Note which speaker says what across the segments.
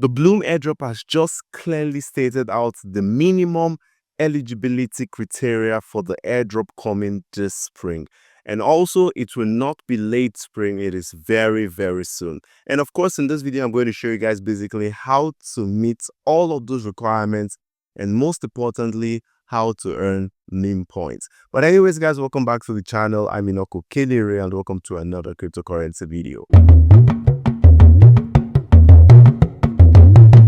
Speaker 1: The BLUM Airdrop has just clearly stated out the minimum eligibility criteria for the airdrop coming this spring. And also, it will not be late spring. It is very, very soon. And of course, in this video, I'm going to show you guys basically how to meet all of those requirements, and most importantly, how to earn meme points. But anyways, guys, welcome back to the channel. I'm Inoko Kelire, and welcome to another cryptocurrency video.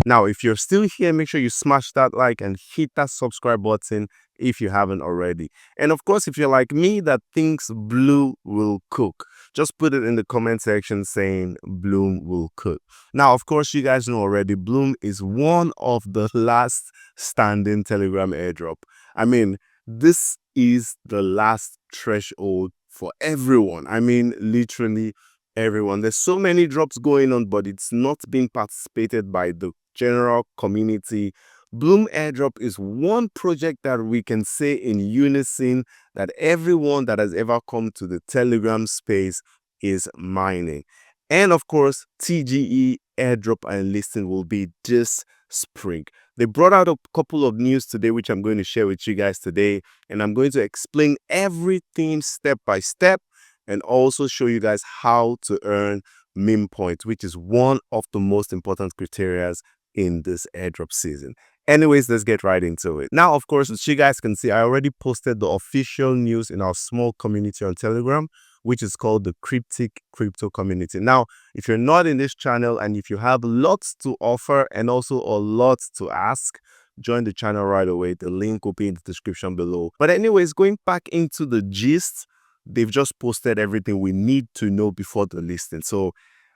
Speaker 1: Now, if you're still here, make sure you smash that like and hit that subscribe button if you haven't already. And of course, if you're like me that thinks Blue will cook, just put it in the comment section saying Bloom will cook. Now, of course, you guys know already, Bloom is one of the last standing Telegram airdrop. I mean, this is the last threshold for everyone. I mean, literally everyone. There's so many drops going on, but it's not being participated by the general community. BLUM Airdrop is one project that we can say in unison that everyone that has ever come to the Telegram space is mining. And of course, TGE airdrop and listing will be this spring. They brought out a couple of news today, which I'm going to share with you guys today. And I'm going to explain everything step by step and also show you guys how to earn meme points, which is one of the most important criteria in this airdrop season. Anyways, let's get right into it. Now, of course, as you guys can see, I already posted the official news in our small community on Telegram, which is called the Cryptic Crypto Community. Now, if you're not in this channel and if you have lots to offer and also a lot to ask, join the channel right away. The link will be in the description below. But anyways, going back into the gist, they've just posted everything we need to know before the listing. So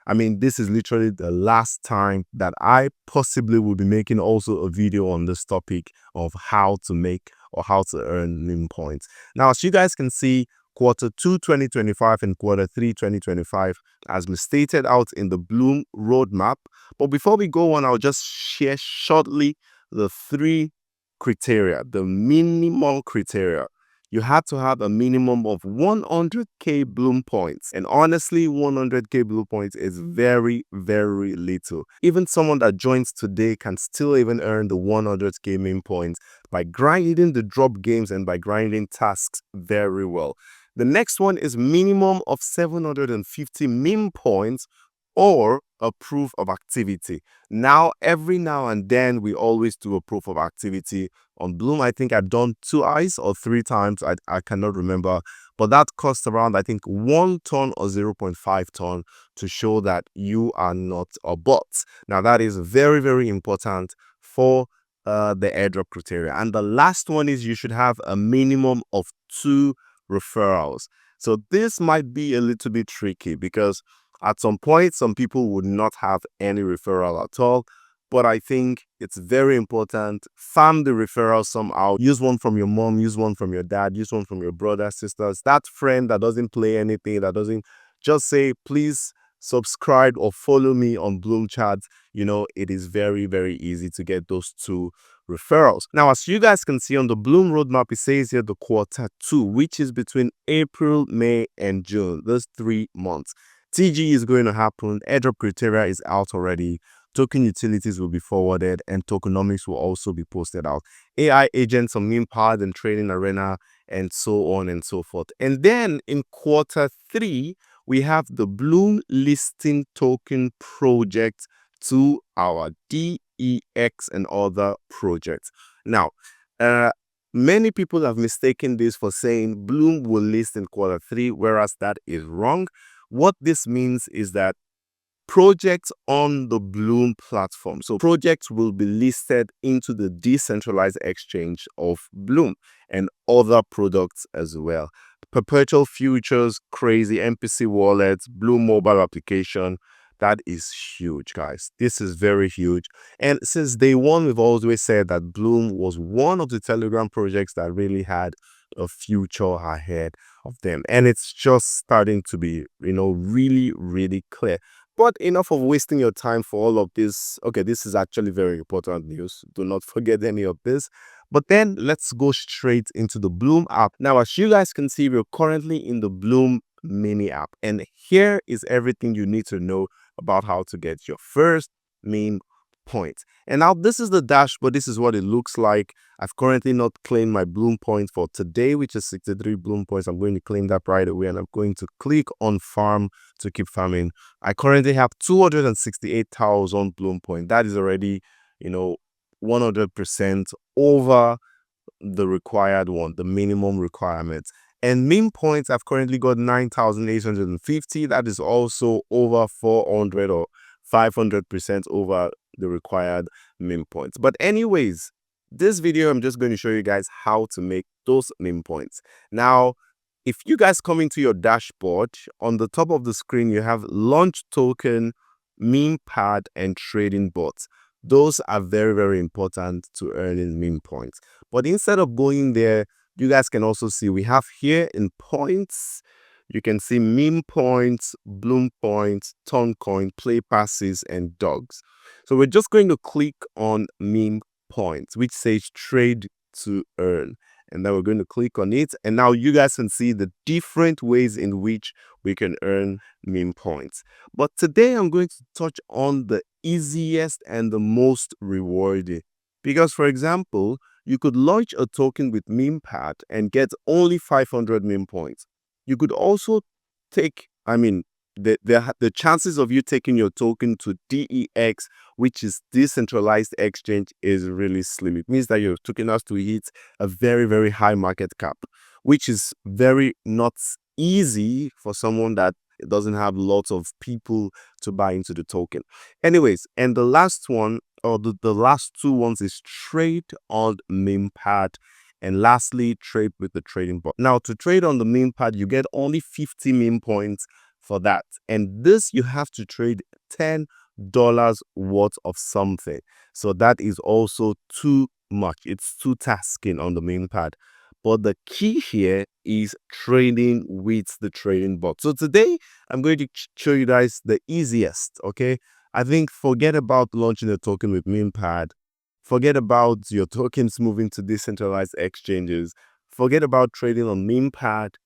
Speaker 1: I mean, this is literally the last time that I possibly will be making also a video on this topic of how to make or how to earn meme points. Now, as you guys can see, Q2 2025 and Q3 2025 has been stated out in the Bloom roadmap. But before we go on, I'll just share shortly the three criteria, the minimum criteria. You have to have a minimum of 100k Bloom points. And honestly, 100k Bloom points is very, very little. Even someone that joins today can still even earn the 100k meme points by grinding the drop games and by grinding tasks very well. The next one is minimum of 750 meme points or a proof of activity. Now, every now and then, we always do a proof of activity. On Bloom, I think I've done 2 or 3 times. I cannot remember. But that costs around, I think, 1 ton or 0.5 ton to show that you are not a bot. Now, that is very, very important for the airdrop criteria. And the last one is you should have a minimum of 2 referrals. So this might be a little bit tricky because at some point, some people would not have any referral at all. But I think it's very important. Farm the referral somehow. Use one from your mom, use one from your dad, use one from your brother, sisters. That friend that doesn't play anything, that doesn't, just say, please subscribe or follow me on Bloom Chat. You know, it is very, very easy to get those 2 referrals. Now, as you guys can see on the Bloom roadmap, it says here the Q2, which is between April, May, and June. Those 3 months. TG is going to happen. Airdrop criteria is out already. Token utilities will be forwarded and tokenomics will also be posted out. AI agents on Memepad and trading arena and so on and so forth. And then in Q3, we have the Bloom listing token project to our DEX and other projects. Now, many people have mistaken this for saying Bloom will list in Q3, whereas that is wrong. What this means is that projects on the Bloom platform, so projects will be listed into the decentralized exchange of Bloom and other products as well. Perpetual futures, crazy MPC wallets, Bloom mobile application. That is huge, guys. This is very huge. And since day one, we've always said that Bloom was one of the Telegram projects that really had a future ahead of them. And it's just starting to be, really, really clear. But enough of wasting your time for all of this. Okay, this is actually very important news. Do not forget any of this. But then let's go straight into the Bloom app. Now, as you guys can see, we're currently in the Bloom mini app. And here is everything you need to know about how to get your first meme points. And now this is the dashboard. This is what it looks like. I've currently not claimed my Blum points for today, which is 63 Blum points. I'm going to claim that right away, and I'm going to click on farm to keep farming. I currently have 268,000 Blum points. That is already, 100% over the required one, the minimum requirement. And meme points, I've currently got 9,850. That is also over 400 or 500% over the required meme points. But anyways, this video, I'm just going to show you guys how to make those meme points. Now, if you guys come into your dashboard, on the top of the screen, you have launch token, Memepad, and trading bots. Those are very, very important to earning meme points. But instead of going there, you guys can also see we have here in points, you can see meme points, Blum points, ton coin, play passes, and dogs. So we're just going to click on meme points, which says trade to earn. And then we're going to click on it. And now you guys can see the different ways in which we can earn meme points. But today I'm going to touch on the easiest and the most rewarding. Because for example, you could launch a token with Memepad and get only 500 meme points. You could also take, the chances of you taking your token to DEX, which is decentralized exchange, is really slim. It means that your token has to hit a very, very high market cap, which is very not easy for someone that doesn't have lots of people to buy into the token. Anyways, and the last one, or the last two ones, is trade on Memepad, and lastly, trade with the trading bot. Now, to trade on the Memepad, you get only 50 meme points for that. And this, you have to trade $10 worth of something. So that is also too much. It's too tasking on the Memepad. But the key here is trading with the trading bot. So today, I'm going to show you guys the easiest, okay? I think forget about launching a token with Memepad. Forget about your tokens moving to decentralized exchanges. Forget about trading on Memepad.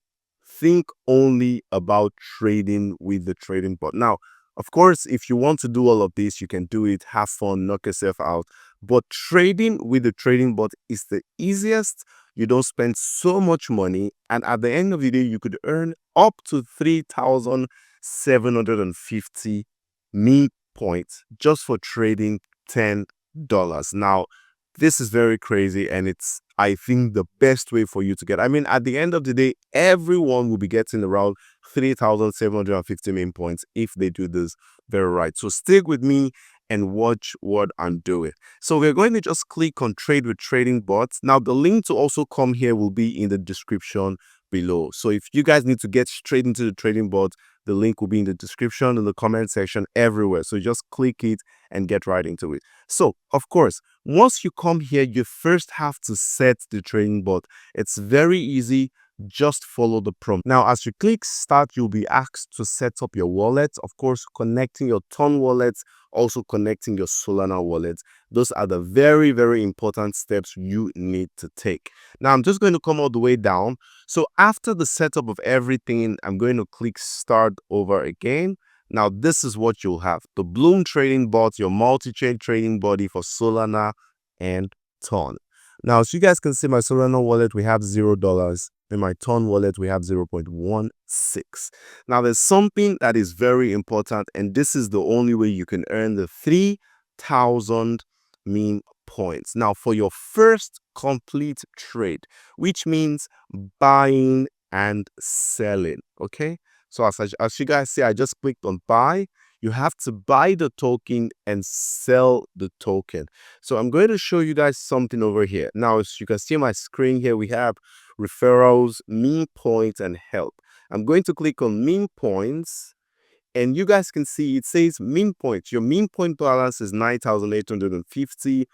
Speaker 1: Think only about trading with the trading bot. Now, of course, if you want to do all of this, you can do it, have fun, knock yourself out. But trading with the trading bot is the easiest. You don't spend so much money. And at the end of the day, you could earn up to 3,750 meme points just for trading $10. Now, this is very crazy, and it's, I think, the best way for you to get. At the end of the day, everyone will be getting around 3,750 meme points if they do this very right. So stick with me and watch what I'm doing. So we're going to just click on trade with trading bots. Now, the link to also come here will be in the description below. So if you guys need to get straight into the trading bot, the link will be in the description, in the comment section, everywhere. So just click it and get right into it. So, of course, once you come here, you first have to set the trading bot. It's very easy. Just follow the prompt. Now, as you click start, you'll be asked to set up your wallet. Of course, connecting your Ton wallet, also connecting your Solana wallet. Those are the very, very important steps you need to take. Now, I'm just going to come all the way down. So after the setup of everything, I'm going to click start over again. Now, this is what you'll have. The Blum trading bot, your multi-chain trading body for Solana and Ton. Now, as you guys can see, my Solana wallet, we have $0. In my Ton wallet, we have 0.16. Now, there's something that is very important, and this is the only way you can earn the 3,000 meme points. Now, for your first complete trade, which means buying and selling, okay? So as you guys see, I just clicked on buy. You have to buy the token and sell the token. So I'm going to show you guys something over here. Now, as you can see on my screen here, we have referrals, meme points, and help. I'm going to click on meme points, and you guys can see it says meme points. Your meme point balance is 9,850.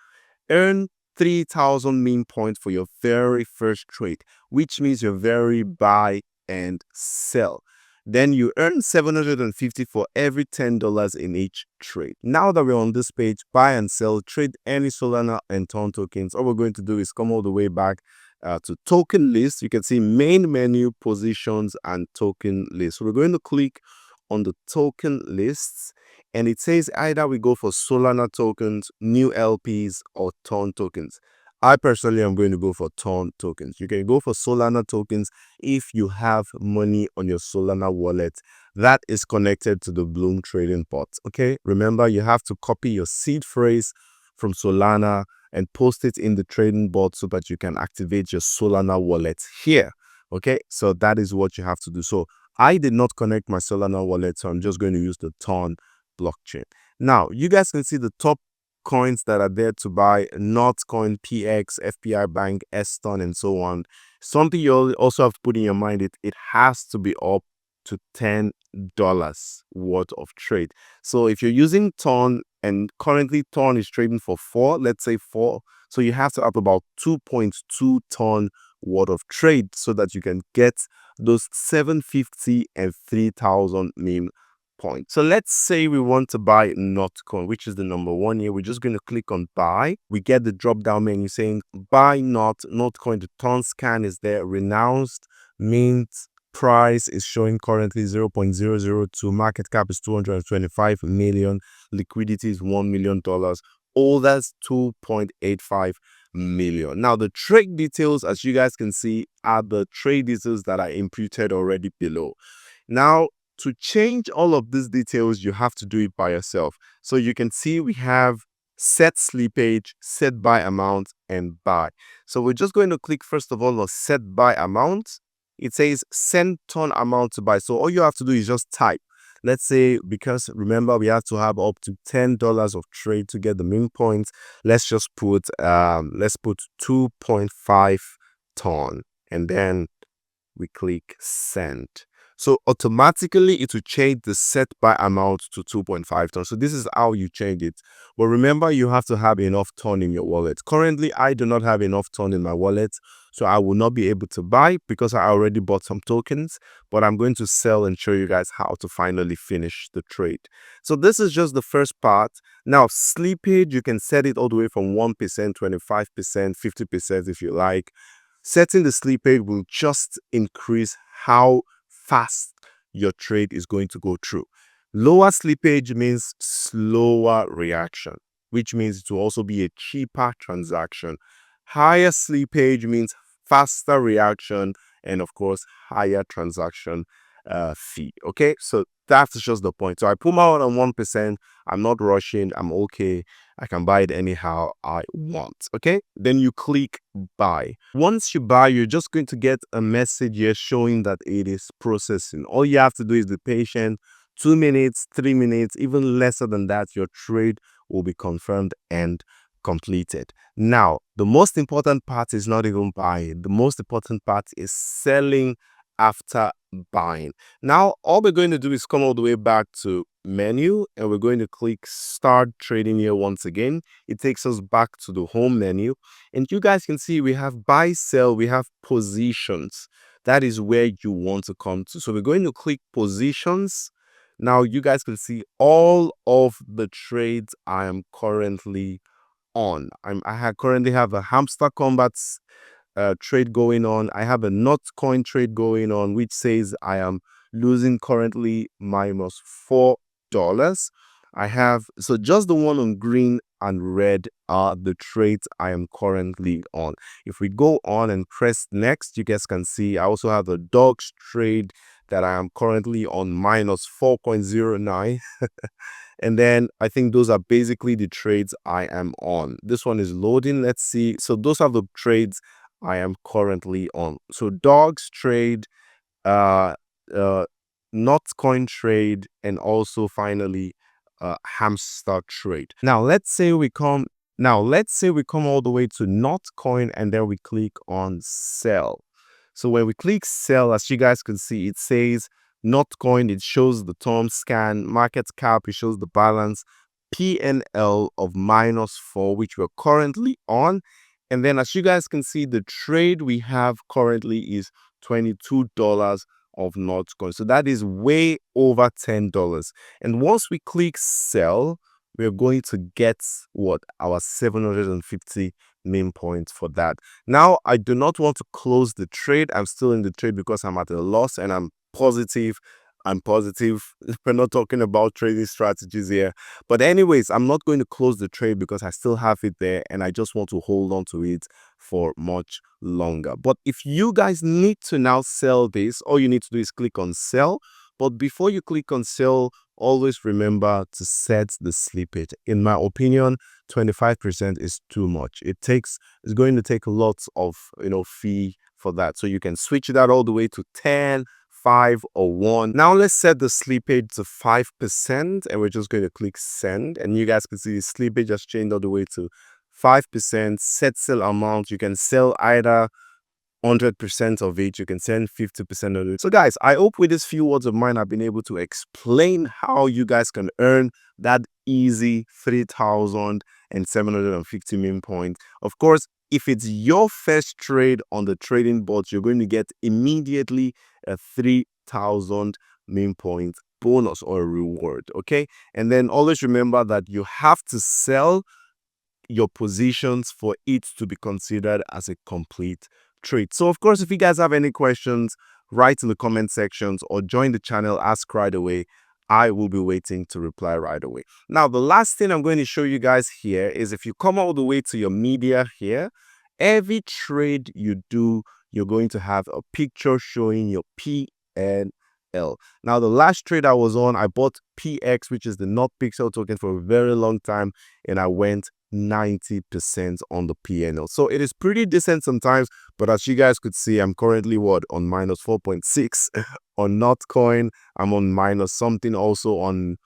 Speaker 1: Earn 3,000 meme points for your very first trade, which means your very buy and sell. Then you earn 750 for every $10 in each trade. Now that we're on this page, buy and sell, trade any Solana and Ton tokens. All we're going to do is come all the way back to token list. You can see main menu, positions, and token list. So we're going to click on the token lists, and it says either we go for Solana tokens, new LPs, or TON tokens. I personally am going to go for TON tokens. You can go for Solana tokens if you have money on your Solana wallet that is connected to the Bloom trading bot. Okay, remember you have to copy your seed phrase from Solana and post it in the trading bot so that you can activate your Solana wallet here. Okay, so that is what you have to do. So I did not connect my Solana wallet, so I'm just going to use the TON blockchain. Now, you guys can see the top coins that are there to buy: Notcoin, PX, FPI Bank, STON, and so on. Something you also have to put in your mind, it has to be up to $10 worth of trade. So if you're using TON and currently TON is trading for 4, let's say 4, so you have to up about 2.2 TON worth of trade so that you can get those 750 and 3000 meme points. So let's say we want to buy Notcoin, which is the number 1 here. We're just going to click on buy. We get the drop down menu saying buy Notcoin. The TON scan is there, renounced, mint price is showing currently 0.002, market cap is 225 million, liquidity is $1 million, all that's 2.85 million. Now the trade details, as you guys can see, are the trade details that are imputed already below. Now to change all of these details, you have to do it by yourself. So you can see we have set slippage, set buy amount, and buy. So we're just going to click first of all on set buy amount. It says send TON amount to buy. So all you have to do is just type. Let's say, because remember we have to have up to $10 of trade to get the meme points. Let's just put 2.5 TON, and then we click send. So automatically it will change the set buy amount to 2.5 TON. So this is how you change it. But remember, you have to have enough TON in your wallet. Currently, I do not have enough TON in my wallet, so I will not be able to buy because I already bought some tokens. But I'm going to sell and show you guys how to finally finish the trade. So this is just the first part. Now, slippage, you can set it all the way from 1%, 25%, 50% if you like. Setting the slippage will just increase how fast your trade is going to go through. Lower slippage means slower reaction, which means it will also be a cheaper transaction. Higher slippage means faster reaction and, of course, higher transaction fee. Okay, so that's just the point. So I put my one on 1%. I'm not rushing. I'm okay. I can buy it anyhow I want. Okay, then you click buy. Once you buy, you're just going to get a message here showing that it is processing. All you have to do is be patient. 2 minutes, 3 minutes, even lesser than that, your trade will be confirmed and completed. Now, the most important part is not even buying. The most important part is selling after buying. Now, all we're going to do is come all the way back to menu, and we're going to click start trading here once again. It takes us back to the home menu, and you guys can see we have buy, sell, we have positions. That is where you want to come to. So we're going to click positions. Now you guys can see all of the trades I am currently on. I currently have a Hamster Combats trade going on. I have a Notcoin trade going on, which says I am losing currently -$4. I have, so just the one on green and red are the trades I am currently on. If we go on and press next, you guys can see I also have a dogs trade that I am currently on -4.09. And then I think those are basically the trades I am on. This one is loading. Let's see. So those are the trades I am currently on. So dogs trade, Notcoin trade, and also finally hamster trade. Now let's say we come all the way to Notcoin, and then we click on sell. So when we click sell, as you guys can see, it says Notcoin, it shows the TON scan, market cap, it shows the balance, PNL of -4, which we're currently on. And then as you guys can see, the trade we have currently is $22 of Notcoin. So that is way over $10. And once we click sell, we're going to get what? Our 750 meme points for that. Now, I do not want to close the trade. I'm still in the trade because I'm at a loss and I'm positive I'm positive. We're not talking about trading strategies here. But anyways, I'm not going to close the trade because I still have it there and I just want to hold on to it for much longer. But if you guys need to now sell this, all you need to do is click on sell. But before you click on sell, always remember to set the slippage. In my opinion, 25% is too much. It's going to take lots of, fee for that. So you can switch that all the way to 10, 5 or 1. Now let's set the slippage to 5% and we're just going to click send, and you guys can see the slippage has changed all the way to 5%. Set sell amount, you can sell either 100% of it, you can send 50% of it. So guys, I hope with these few words of mine I've been able to explain how you guys can earn that easy 3,750 meme points. Of course, if it's your first trade on the trading bot, you're going to get immediately a 3,000 meme points bonus or reward. Okay, and then always remember that you have to sell your positions for it to be considered as a complete trade. So of course, if you guys have any questions, write in the comment sections or join the channel, ask right away. I will be waiting to reply right away. Now, the last thing I'm going to show you guys here is if you come all the way to your media here, every trade you do, you're going to have a picture showing your PNL. Now, the last trade I was on, I bought PX, which is the not pixel token, for a very long time, and I went 90% on the PNL. So it is pretty decent sometimes, but as you guys could see, I'm currently on minus 4.6 on Notcoin. I'm on minus something also on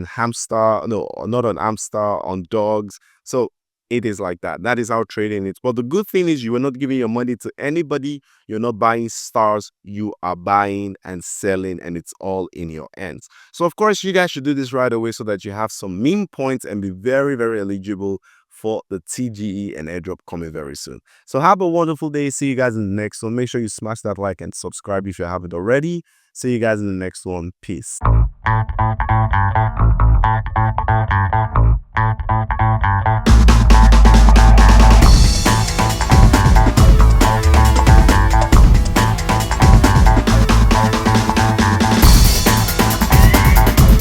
Speaker 1: Hamster. No, not on Hamster, on Dogs. So it is like that. That is how trading is. But the good thing is you are not giving your money to anybody. You're not buying stars. You are buying and selling, and it's all in your hands. So of course, you guys should do this right away so that you have some meme points and be very, very eligible for the TGE and airdrop coming very soon. So have a wonderful day. See you guys in the next one. Make sure you smash that like and subscribe if you haven't already. See you guys in the next one. Peace.